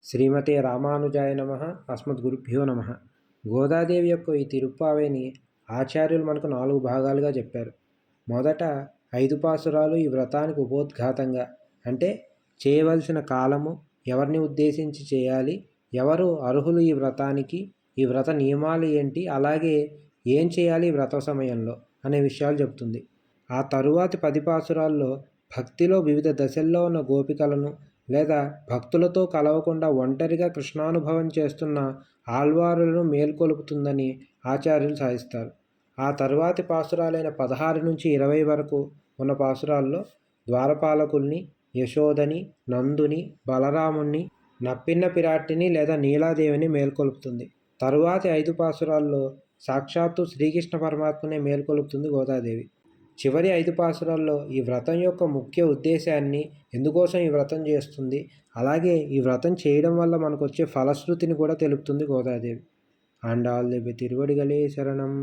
శ్రీమతే రామానుజాయ నమః. అస్మద్గురుభ్యో నమః. గోదాదేవి యొక్క ఈ తిరుప్పావేని ఆచార్యులు మనకు 4 భాగాలుగా చెప్పారు. మొదట 5 పాసురాలు ఈ వ్రతానికి ఉపోద్ఘాతంగా, అంటే చేయవలసిన కాలము, ఎవరిని ఉద్దేశించి చేయాలి, ఎవరు అర్హులు ఈ వ్రతానికి, ఈ వ్రత నియమాలు ఏంటి, అలాగే ఏం చేయాలి వ్రత సమయంలో అనే విషయాలు చెబుతుంది. ఆ తరువాతి 10 పాసురాల్లో భక్తిలో వివిధ దశల్లో ఉన్న గోపికలను లేదా భక్తులతో కలవకుండా ఒంటరిగా కృష్ణానుభవం చేస్తున్న ఆళ్వారులను మేల్కొలుపుతుందని ఆచార్యులు సాధిస్తారు. ఆ తరువాతి పాసురాలైన 16 నుంచి 20 వరకు ఉన్న పాసురాల్లో ద్వారపాలకుల్ని, యశోదని, నందుని, బలరాముణ్ణి, నప్పిన్న పిరాట్టిని లేదా నీలాదేవిని మేల్కొలుపుతుంది. తరువాతి 5 పాసురాల్లో సాక్షాత్తు శ్రీకృష్ణ పరమాత్మనే మేల్కొలుపుతుంది గోదాదేవి. చివరి 5 పాసురాల్లో ఈ వ్రతం యొక్క ముఖ్య ఉద్దేశాన్ని, ఎందుకోసం ఈ వ్రతం చేస్తుంది, అలాగే ఈ వ్రతం చేయడం వల్ల మనకు వచ్చే ఫలశ్రుతిని కూడా తెలుపుతుంది గోదాదేవి. ఆండాళ్ తిరువడిగలే శరణం.